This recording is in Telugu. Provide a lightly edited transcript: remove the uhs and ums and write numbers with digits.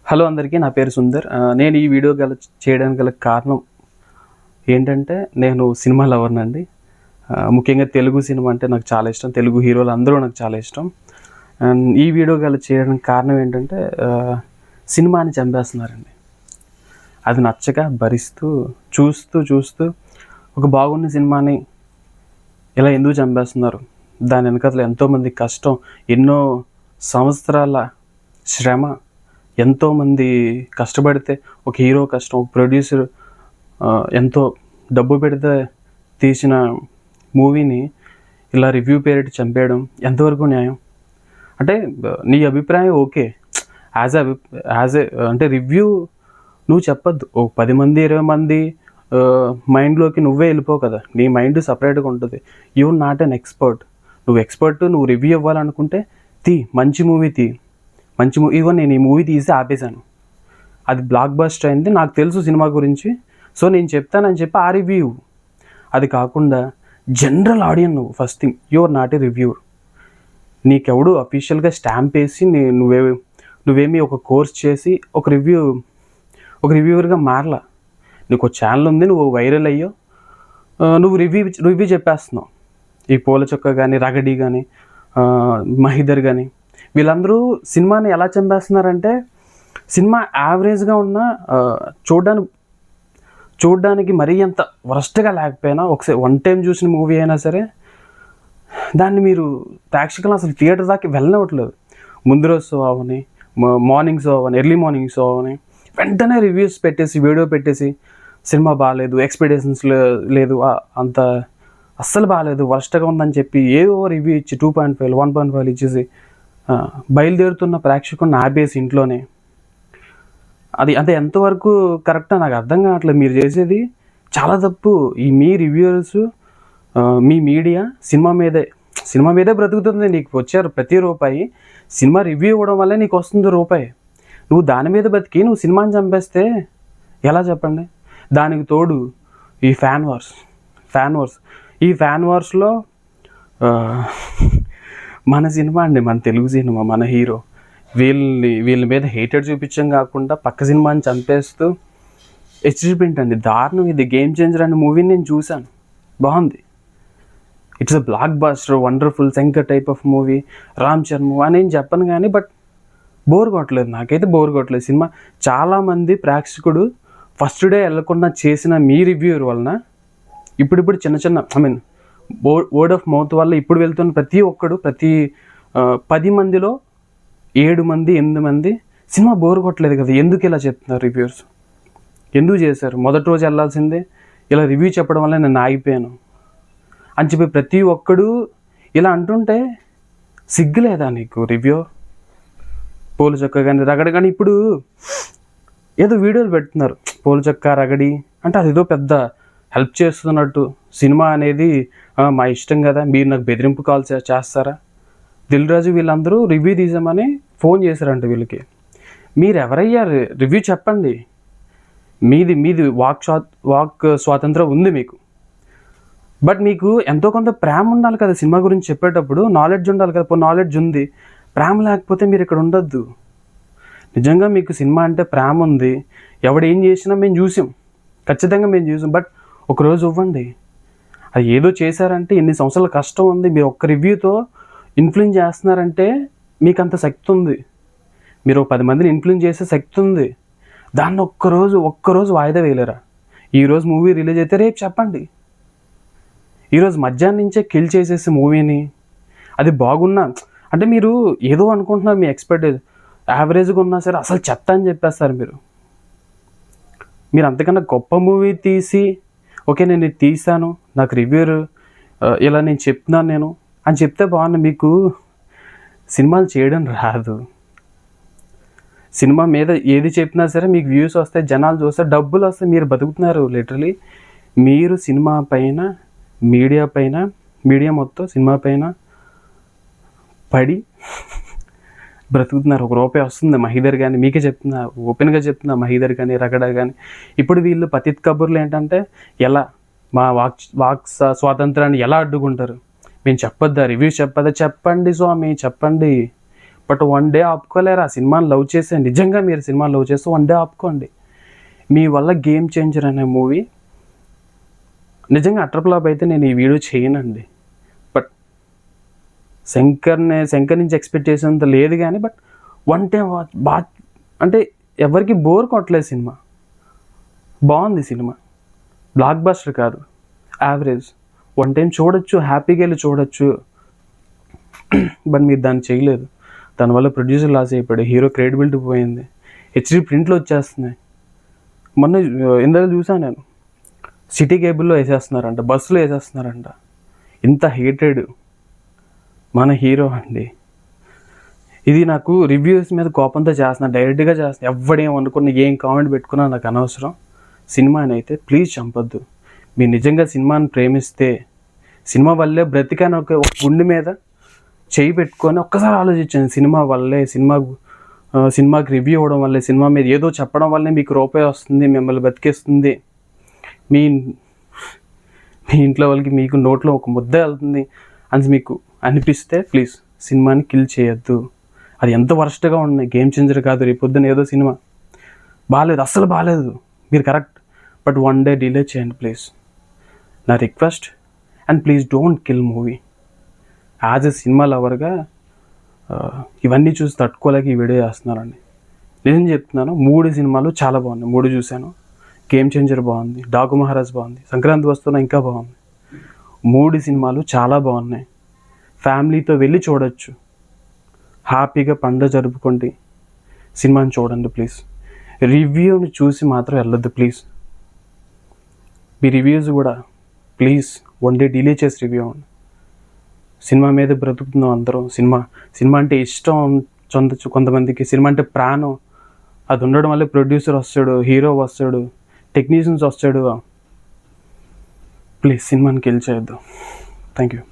హలో అందరికీ, నా పేరు సుందర్. నేను ఈ వీడియో చేయడానికి గల కారణం ఏంటంటే, నేను సినిమా లవర్నండి. ముఖ్యంగా తెలుగు సినిమా అంటే నాకు చాలా ఇష్టం. తెలుగు హీరోలు అందరూ నాకు చాలా ఇష్టం. అండ్ ఈ వీడియో చేయడానికి కారణం ఏంటంటే, సినిమాని చంపేస్తున్నారండి. అది నచ్చక భరిస్తూ చూస్తూ ఒక బాగున్న సినిమాని ఇలా ఎందుకు చంపేస్తున్నారు, దాని వెనకాల ఎంతోమంది కష్టం, ఎన్నో సంవత్సరాల శ్రమ, ఎంతోమంది కష్టపడితే ఒక హీరో కష్టం, ఒక ప్రొడ్యూసర్ ఎంతో డబ్బు పెడితే తీసిన మూవీని ఇలా రివ్యూ పేరిట చంపేయడం ఎంతవరకు న్యాయం? అంటే నీ అభిప్రాయం ఓకే, యాజ్ ఏ అంటే రివ్యూ నువ్వు చెప్పొద్దు. ఓ 10 మంది 20 మంది మైండ్లోకి నువ్వే వెళ్ళిపోవు కదా. నీ మైండ్ సపరేట్గా ఉంటుంది. You not an expert. నువ్వు ఎక్స్పర్ట్, నువ్వు రివ్యూ ఇవ్వాలనుకుంటే మంచి మూవీ మంచి మూవీ. ఈవెన్ నేను ఈ మూవీ తీసి ఆపేశాను, అది బ్లాక్ బస్టర్ అయింది, నాకు తెలుసు సినిమా గురించి, సో నేను చెప్తానని చెప్పి ఆ రివ్యూ. అది కాకుండా జనరల్ ఆడియన్ నువ్వు, first thing you're not a reviewer. నీకెవడు అఫీషియల్గా స్టాంప్ వేసి నువ్వేమి ఒక కోర్స్ చేసి ఒక రివ్యూవర్గా మారలా. నీకు ఒక ఛానల్ ఉంది, నువ్వు వైరల్ అయ్యో, నువ్వు రివ్యూ చెప్పేస్తున్నావు. ఈ పూల చొక్క కానీ, రగడి కానీ, మహిదర్ కానీ, వీళ్ళందరూ సినిమాని ఎలా చంపేస్తున్నారంటే, సినిమా యావరేజ్గా ఉన్న చూడడానికి మరీ అంత వరస్ట్గా లేకపోయినా, ఒకసారి వన్ టైం చూసిన మూవీ అయినా సరే దాన్ని మీరు ప్రేక్షకులు అసలు థియేటర్ దాకా వెళ్ళనివ్వట్లేదు. ముందు రోజు షో అవని, మార్నింగ్ షో అవని, ఎర్లీ మార్నింగ్ షో అవని, వెంటనే రివ్యూస్ పెట్టేసి, వీడియో పెట్టేసి, సినిమా బాగాలేదు, ఎక్స్పెక్టేషన్స్ లేదు, అంత అస్సలు బాగాలేదు, వరస్ట్గా ఉందని చెప్పి ఏవో రివ్యూ ఇచ్చి 2.5 1.5 ఇచ్చేసి బయలుదేరుతున్న ప్రేక్షకుడిని ఆపేసి ఇంట్లోనే, అది అంటే ఎంతవరకు కరెక్టో నాకు అర్థం కావట్లేదు. మీరు చేసేది చాలా తప్పు. మీ రివ్యూవర్స్, మీ మీడియా సినిమా మీదే బ్రతుకుతుంది. నీకు వచ్చారు ప్రతి రూపాయి సినిమా రివ్యూ ఇవ్వడం వల్లే నీకు వస్తుంది రూపాయి. నువ్వు దాని మీద బతికి నువ్వు సినిమాని చంపేస్తే ఎలా చెప్పండి? దానికి తోడు ఈ ఫ్యాన్ వార్స్లో మన సినిమా అండి, మన తెలుగు సినిమా, మన హీరో, వీళ్ళ మీద హేటెడ్ చూపించడం కాకుండా పక్క సినిమాని చంపేస్తూ అచీవ్మెంట్ అండి, దారుణం. ఇది గేమ్ చేంజర్ అనే మూవీని నేను చూశాను, బాగుంది. It's a block buster, wonderful Shankar type of movie, Ram Charan movie అని నేను చెప్పను కానీ, బట్ బోర్ కొట్టలేదు, నాకైతే బోర్ కొట్టలేదు సినిమా. చాలామంది ప్రేక్షకుడు ఫస్ట్ డే వెళ్ళకుండా చేసిన మీ రివ్యూర్ వలన ఇప్పుడు చిన్న వర్డ్ ఆఫ్ మౌత్ వల్ల ఇప్పుడు వెళ్తున్న ప్రతి 10 మందిలో 7 మంది 8 మంది సినిమా బోర్ కొట్టలేదు కదా. ఎందుకు ఇలా చెప్తున్నారు రివ్యూర్స్? ఎందుకు చేశారు? మొదటి రోజు వెళ్ళాల్సిందే, ఇలా రివ్యూ చెప్పడం వల్ల నేను ఆగిపోయాను అని చెప్పి ప్రతి ఒక్కడు ఇలా అంటుంటే సిగ్గులేదా నీకు? రివ్యూ పూల చొక్క కానీ, రగడ కానీ, ఇప్పుడు ఏదో వీడియోలు పెడుతున్నారు, పూల చొక్క రగడి అంటే అదేదో పెద్ద హెల్ప్ చేస్తున్నట్టు. సినిమా అనేది మా ఇష్టం కదా, మీరు నాకు బెదిరింపు కాల్ చేస్తారా? దిల్ రాజు వీళ్ళందరూ రివ్యూ తీసామని ఫోన్ చేశారంట వీళ్ళకి. మీరు ఎవరయ్యా రివ్యూ చెప్పండి? మీది వాక్ స్వాతంత్రం ఉంది మీకు, బట్ మీకు ఎంతో కొంత ప్రేమ ఉండాలి కదా. సినిమా గురించి చెప్పేటప్పుడు నాలెడ్జ్ ఉండాలి కదా. నాలెడ్జ్ ఉంది, ప్రేమ లేకపోతే మీరు ఇక్కడ ఉండొద్దు. నిజంగా మీకు సినిమా అంటే ప్రేమ ఉంది, ఎవడేం చేసినా మేము చూసాం, ఖచ్చితంగా మేము చూసాం, బట్ ఒకరోజు ఇవ్వండి. అది ఏదో చేశారంటే ఎన్ని సంవత్సరాల కష్టం ఉంది, మీరు ఒక్క రివ్యూతో ఇన్ఫ్లుయెన్స్ చేస్తున్నారంటే మీకు అంత శక్తి ఉంది, మీరు 10 మందిని ఇన్ఫ్లుయెన్స్ చేసే శక్తి ఉంది. దాన్ని ఒక్కరోజు వాయిదా వేయలేరా? ఈరోజు మూవీ రిలీజ్ అయితే రేపు చెప్పండి. ఈరోజు మధ్యాహ్నం నుంచే కిల్ చేసేసి మూవీని, అది బాగున్నా అంటే మీరు ఏదో అనుకుంటున్నారు, మీ ఎక్స్పెక్టేషన్ యావరేజ్గా ఉన్నా సరే అసలు చెత్త అని చెప్పేస్తారు మీరు అంతకన్నా గొప్ప మూవీ తీసి, ఓకే నేను ఇది తీసాను, నాకు రివ్యూర్ ఇలా నేను చెప్తున్నాను నేను అని చెప్తే బాగున్నా. మీకు సినిమాలు చేయడం రాదు. సినిమా మీద ఏది చెప్పినా సరే మీకు వ్యూస్ వస్తాయి, జనాలు చూస్తారు, డబ్బులు వస్తాయి, మీరు బతుకుతున్నారు. లిటరలీ మీరు సినిమా పైన, మీడియా మొత్తం సినిమా పైన పడి బ్రతుకుతున్నారు. ఒక రూపాయి వస్తుంది. మహిదర్ కానీ, మీకే చెప్తున్నా, ఓపెన్గా చెప్తున్నా, మహిదర్ కానీ, రగడ కానీ. ఇప్పుడు వీళ్ళు పతిత్ కబుర్లు ఏంటంటే, ఎలా మా వాక్ స్వాతంత్రాన్ని ఎలా అడ్డుకుంటారు? మేము చెప్పొద్దా? రివ్యూ చెప్పదా? చెప్పండి స్వామి, చెప్పండి. బట్ వన్ డే ఆపుకోలేరు. ఆ సినిమాని లవ్ చేసే, నిజంగా మీరు సినిమాని లవ్ చేస్తే వన్ డే ఆపుకోండి. మీ వల్ల గేమ్ చేంజర్ అనే మూవీ నిజంగా అటర్ ఫ్లాప్ అయితే నేను ఈ వీడియో చేయనండి. బట్ శంకర్ నుంచి ఎక్స్పెక్ట్ చేసేంత లేదు కానీ, బట్ వన్ టైం బాగా అంటే ఎవరికి బోర్ కొట్టలేదు సినిమా. బాగుంది సినిమా, బ్లాక్ బస్టర్ కాదు, యావరేజ్. వన్ టైం చూడొచ్చు, హ్యాపీగా వెళ్ళి చూడొచ్చు. బట్ మీరు దాన్ని చేయలేదు. దానివల్ల ప్రొడ్యూసర్ లాస్ అయిపోయాడు, హీరో క్రెడిబిలిటీ పోయింది. హెచ్డీ ప్రింట్లు వచ్చేస్తున్నాయి. మొన్న ఇందాక చూసాను నేను, సిటీ కేబుల్లో వేసేస్తున్నారంట, బస్సులో వేసేస్తున్నారంట. ఇంత హేటెడ్ మన హీరో అండి. ఇది నాకు రివ్యూస్ మీద కోపంతో చేస్తున్నా, డైరెక్ట్గా చేస్తున్నా. ఎవడేం అనుకున్నా, ఏం కామెంట్ పెట్టుకున్నా నాకు అనవసరం. సినిమాని అయితే ప్లీజ్ చంపొద్దు. మీరు నిజంగా సినిమాని ప్రేమిస్తే, సినిమా వల్లే బ్రతికాను ఒక గుండె మీద చేయి పెట్టుకొని ఒక్కసారి ఆలోచించండి. సినిమా వల్లే, సినిమాకి రివ్యూ ఇవ్వడం వల్లే, సినిమా మీద ఏదో చెప్పడం వల్లే మీకు రూపాయి వస్తుంది, మిమ్మల్ని బతికేస్తుంది, మీ ఇంట్లో వాళ్ళకి మీకు నోట్లో ఒక ముద్ద వెళ్తుంది అని మీకు అనిపిస్తే ప్లీజ్ సినిమాని కిల్ చేయొద్దు. అది ఎంత వరస్ట్గా ఉన్నాయి, గేమ్ చేంజర్ కాదు. రేపు పొద్దున ఏదో సినిమా బాగాలేదు, అస్సలు బాగాలేదు, మీరు correct, but one day delay చేయండి ప్లీజ్, నా request. And please don't kill movie. As a cinema లవర్గా ఇవన్నీ చూసి తట్టుకోలేక ఈ వీడియో చేస్తున్నారండి. నిజం చెప్తున్నాను, 3 సినిమాలు చాలా బాగున్నాయి, 3 చూశాను. గేమ్ చేంజర్ బాగుంది, డాకు మహారాజ్ బాగుంది, సంక్రాంతి వస్తున్నా ఇంకా బాగుంది. 3 సినిమాలు చాలా బాగున్నాయి. ఫ్యామిలీతో వెళ్ళి చూడొచ్చు, హ్యాపీగా పండుగ జరుపుకోండి. సినిమాని చూడండి ప్లీజ్. రివ్యూని చూసి మాత్రం వెళ్ళొద్దు ప్లీజ్. మీ రివ్యూస్ కూడా ప్లీజ్ వన్ డే డిలే చేసి రివ్యూ అవ్వండి. సినిమా మీద బ్రతుకుతున్నాం అందరం. సినిమా అంటే ఇష్టం కొంతమందికి, సినిమా అంటే ప్రాణం. అది ఉండడం వల్లే ప్రొడ్యూసర్ వస్తాడు, హీరో వస్తాడు, టెక్నీషియన్స్ వస్తాడు. ప్లీజ్ సినిమాని కిల్ చేయొద్దు. Thank you.